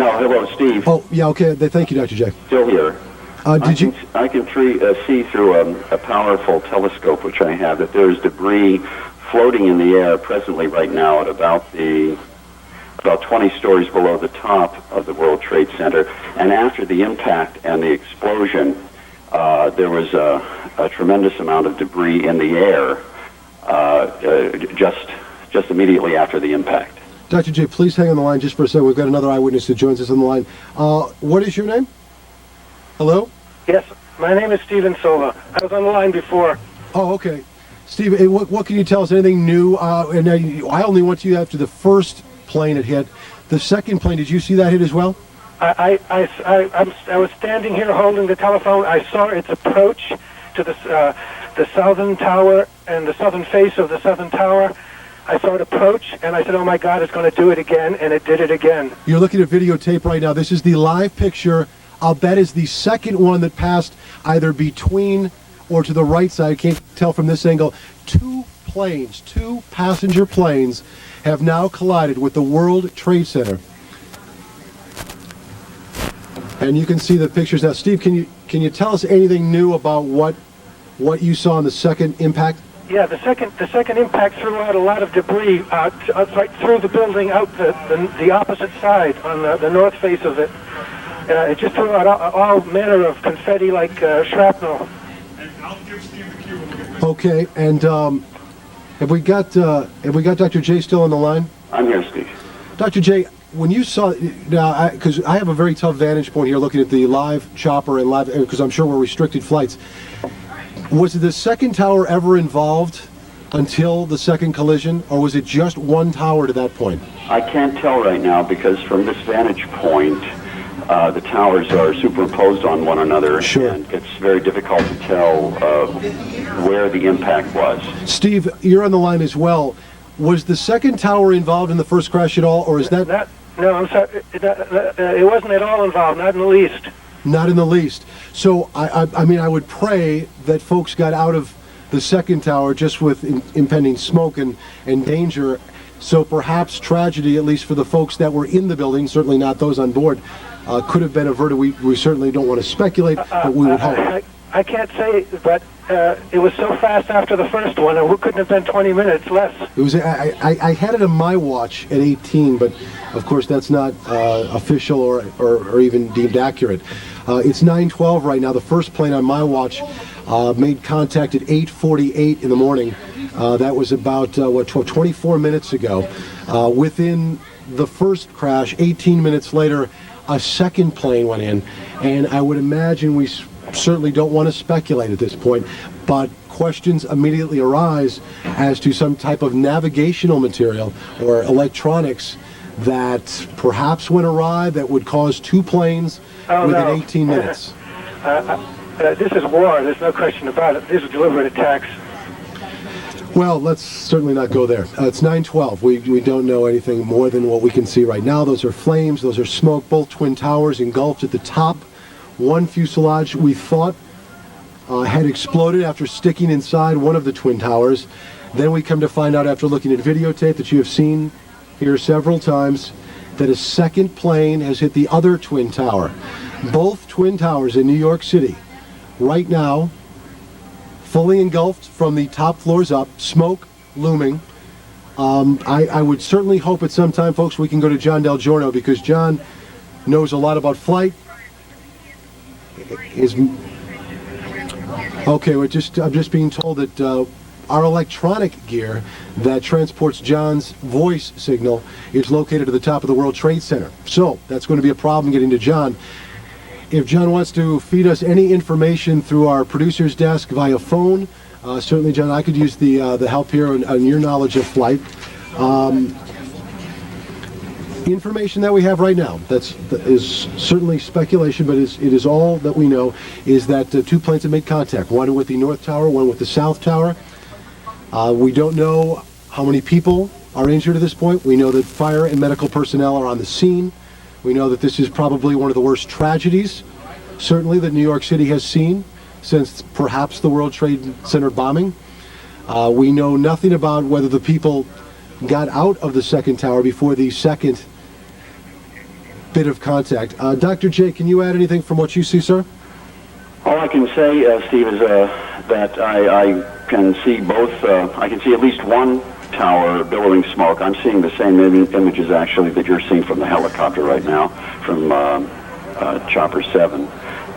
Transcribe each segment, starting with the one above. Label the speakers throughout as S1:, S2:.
S1: No, hello, Steve.
S2: Oh, yeah, okay. Thank you, Dr. J.
S1: Still here.
S2: I can
S1: see through a powerful telescope, which I have, that there's debris floating in the air presently right now at about 20 stories below the top of the World Trade Center. And after the impact and the explosion, there was a tremendous amount of debris in the air just immediately after the impact.
S2: Dr. J, please hang on the line just for a second. We've got another eyewitness who joins us on the line. What is your name? Hello?
S3: Yes, my name is Steven Silva. I was on the line before.
S2: Oh, okay. Steve, what can you tell us? Anything new? And I only went to you after the first plane had hit. The second plane, did you see that hit as well?
S3: I was standing here holding the telephone. I saw its approach to the southern tower and the southern face of the southern tower. I saw it approach, and I said, oh my God, it's going to do it again, and it did it again.
S2: You're looking at videotape right now. This is the live picture. I'll bet is the second one that passed either between or to the right side. I can't tell from this angle. Two passenger planes have now collided with the World Trade Center. And you can see the pictures now. Steve, can you tell us anything new about what you saw in the second impact?
S3: Yeah, the second impact threw out a lot of debris right through the building, out the opposite side on the north face of it. It just threw out all manner of confetti like shrapnel.
S2: Okay, and have we got Dr. J still on the line?
S1: I'm here, Steve.
S2: Dr. J, when you saw now, because I have a very tough vantage point here, looking at the live chopper and live, because I'm sure we're restricted flights. Was the second tower ever involved until the second collision, or was it just one tower to that point?
S1: I can't tell right now because from this vantage point, the towers are superimposed on one another,
S2: sure.
S1: And it's very difficult to tell where the impact was.
S2: Steve, you're on the line as well. Was the second tower involved in the first crash at all, or is that...
S3: No, I'm sorry. It wasn't at all involved, not in the least.
S2: Not in the least. So, I mean, I would pray that folks got out of the second tower just with impending smoke and danger. So perhaps tragedy, at least for the folks that were in the building, certainly not those on board, could have been averted. We certainly don't want to speculate, but we would hope.
S3: I can't say, but it was so fast after the first one, it couldn't have been 20 minutes less.
S2: It was. I had it on my watch at 18, but of course that's not official or even deemed accurate. It's 9:12 right now. The first plane on my watch made contact at 8:48 in the morning. That was about 24 minutes ago. Within the first crash, 18 minutes later, a second plane went in, and I would imagine we certainly don't want to speculate at this point, but questions immediately arise as to some type of navigational material or electronics that perhaps went awry that would cause two planes within 18 minutes.
S3: This is war. There's no question about it. These are deliberate attacks.
S2: Well, let's certainly not go there. It's 9:12. We don't know anything more than what we can see right now. Those are flames. Those are smoke. Both twin towers engulfed at the top. One fuselage we thought had exploded after sticking inside one of the twin towers. Then we come to find out after looking at videotape that you have seen here several times that a second plane has hit the other twin tower. Both twin towers in New York City right now fully engulfed from the top floors up, smoke looming. I would certainly hope at some time, folks, we can go to John Del Giorno, because John knows a lot about flight. Okay, I'm just being told that our electronic gear that transports John's voice signal is located at the top of the World Trade Center. So that's going to be a problem getting to John. If John wants to feed us any information through our producer's desk via phone, certainly, John, I could use the help here on your knowledge of flight. Information that we have right now, that is certainly speculation, but it is all that we know, is that two planes have made contact, one with the North Tower, one with the South Tower. We don't know how many people are injured at this point. We know that fire and medical personnel are on the scene. We know that this is probably one of the worst tragedies, certainly, that New York City has seen since perhaps the World Trade Center bombing. We know nothing about whether the people got out of the second tower before the second bit of contact. Dr. J, can you add anything from what you see, sir?
S1: All I can say, Steve, is that I can see both. I can see at least one tower billowing smoke. I'm seeing the same images, actually, that you're seeing from the helicopter right now, from Chopper 7.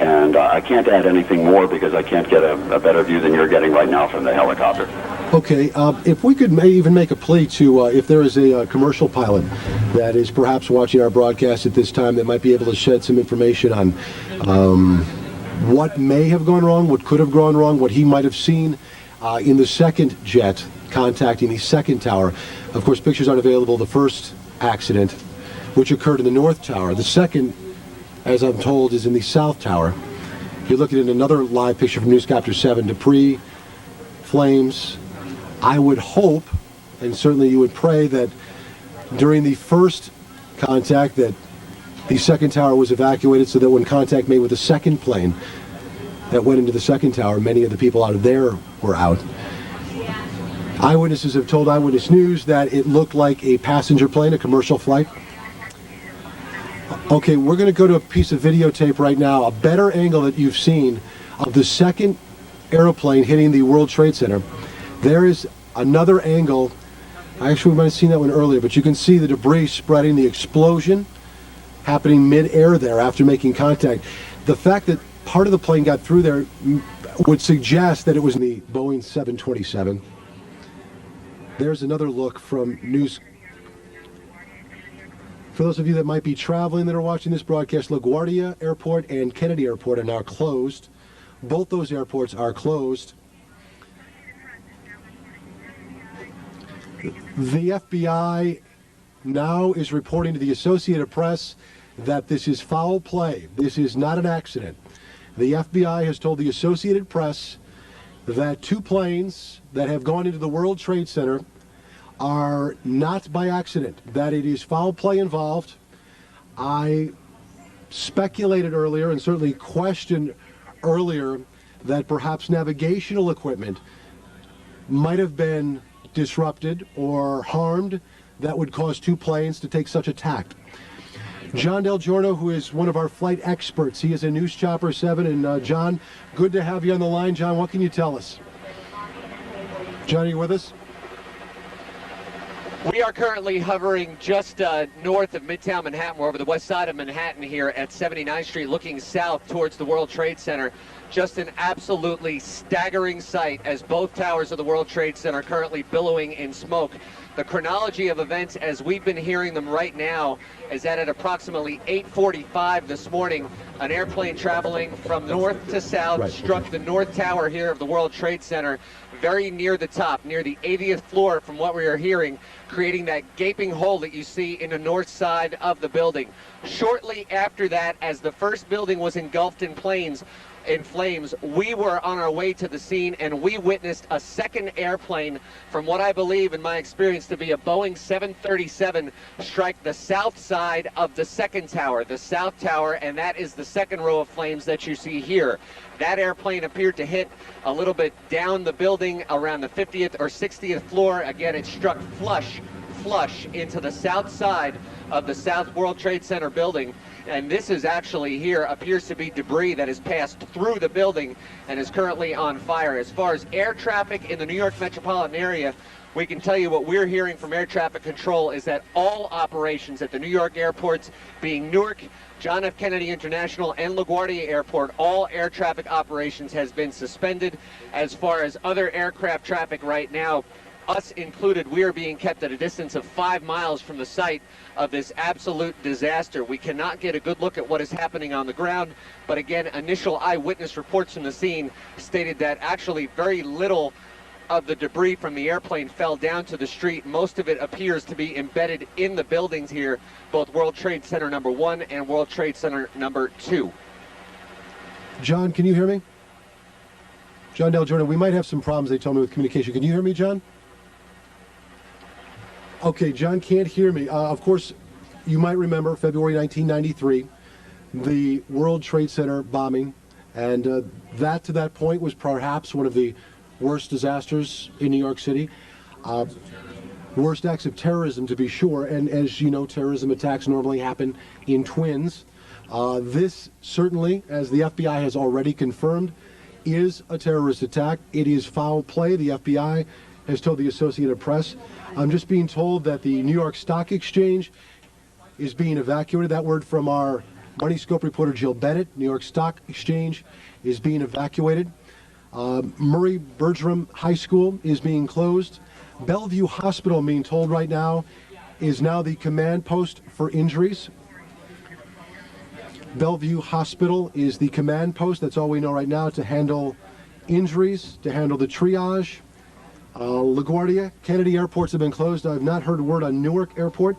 S1: And I can't add anything more because I can't get a better view than you're getting right now from the helicopter.
S2: Okay, if we could even make a plea to, if there is a commercial pilot that is perhaps watching our broadcast at this time that might be able to shed some information on what may have gone wrong, what could have gone wrong, what he might have seen in the second jet contacting the second tower. Of course, pictures aren't available of the first accident, which occurred in the north tower. The second, as I'm told, is in the south tower. You're looking at another live picture from NewsCopter7, debris, flames. I would hope, and certainly you would pray, that during the first contact that the second tower was evacuated so that when contact made with the second plane that went into the second tower, many of the people out of there were out. Eyewitnesses have told Eyewitness News that it looked like a passenger plane, a commercial flight. Okay, we're going to go to a piece of videotape right now, a better angle that you've seen of the second airplane hitting the World Trade Center. There is another angle. Actually, we might have seen that one earlier, but you can see the debris spreading, the explosion happening mid-air there after making contact. The fact that part of the plane got through there would suggest that it was the Boeing 727. There's another look from news. For those of you that might be traveling that are watching this broadcast, LaGuardia Airport and Kennedy Airport are now closed. Both those airports are closed. The FBI now is reporting to the Associated Press that this is foul play. This is not an accident. The FBI has told the Associated Press that two planes that have gone into the World Trade Center are not by accident, that it is foul play involved. I speculated earlier and certainly questioned earlier that perhaps navigational equipment might have been disrupted or harmed that would cause two planes to take such a tack. John Del Giorno, who is one of our flight experts, he is a NewsCopter7, and John, good to have you on the line. John, what can you tell us? John, are you with us?
S4: We are currently hovering just north of Midtown Manhattan. We're over the west side of Manhattan here at 79th Street, looking south towards the World Trade Center. Just an absolutely staggering sight as both towers of the World Trade Center are currently billowing in smoke. The chronology of events as we've been hearing them right now is that at approximately 8:45 this morning, an airplane traveling from north to south struck the north tower here of the World Trade Center, very near the top, near the 80th floor from what we are hearing, creating that gaping hole that you see in the north side of the building. Shortly after that, as the first building was engulfed in flames, we were on our way to the scene and we witnessed a second airplane from what I believe in my experience to be a Boeing 737 strike the south side of the second tower, the south tower, and that is the second row of flames that you see here. That airplane appeared to hit a little bit down the building around the 50th or 60th floor. Again, it struck flush into the south side of the South World Trade Center building. And this is actually here appears to be debris that has passed through the building and is currently on fire. As far as air traffic in the New York metropolitan area, we can tell you what we're hearing from air traffic control is that all operations at the New York airports, being Newark, John F. Kennedy International, and LaGuardia Airport, all air traffic operations has been suspended. As far as other aircraft traffic right now, us included, we are being kept at a distance of 5 miles from the site of this absolute disaster. We cannot get a good look at what is happening on the ground, but again, initial eyewitness reports from the scene stated that actually very little of the debris from the airplane fell down to the street. Most of it appears to be embedded in the buildings here, both World Trade Center number 1 and World Trade Center number 2.
S2: John, can you hear me? John Del Giorno, we might have some problems, they told me, with communication. Can you hear me, John? Okay, John can't hear me. Of course, you might remember February 1993, the World Trade Center bombing, and that to that point was perhaps one of the worst disasters in New York City. worst acts of terrorism, to be sure. And as you know, terrorism attacks normally happen in twins. This certainly, as the FBI has already confirmed, is a terrorist attack. It is foul play. The FBI has told the Associated Press. I'm just being told that the New York Stock Exchange is being evacuated. That word from our Money Scope reporter Jill Bennett. New York Stock Exchange is being evacuated. Murray Bergram High School is being closed. Bellevue Hospital, I'm being told right now, is now the command post for injuries. Bellevue Hospital is the command post. That's all we know right now to handle injuries, to handle the triage. LaGuardia, Kennedy airports have been closed. I've not heard a word on Newark Airport.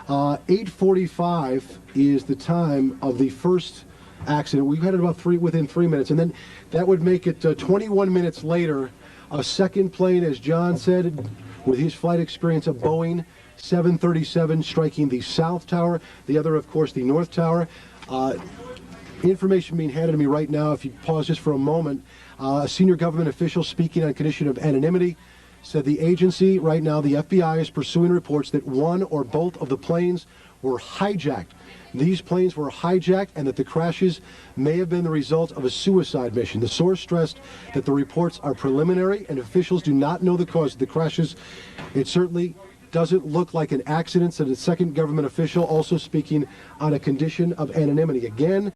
S2: 8:45 is the time of the first accident. We've had it about within 3 minutes, and then that would make it 21 minutes later. A second plane, as John said, with his flight experience, a Boeing 737 striking the South Tower. The other, of course, the North Tower. Information being handed to me right now. If you pause just for a moment, a senior government official speaking on condition of anonymity said the agency right now, the FBI, is pursuing reports that one or both of the planes were hijacked. These planes were hijacked and that the crashes may have been the result of a suicide mission. The source stressed that the reports are preliminary and officials do not know the cause of the crashes. It certainly doesn't look like an accident, said a second government official, also speaking on a condition of anonymity. Again,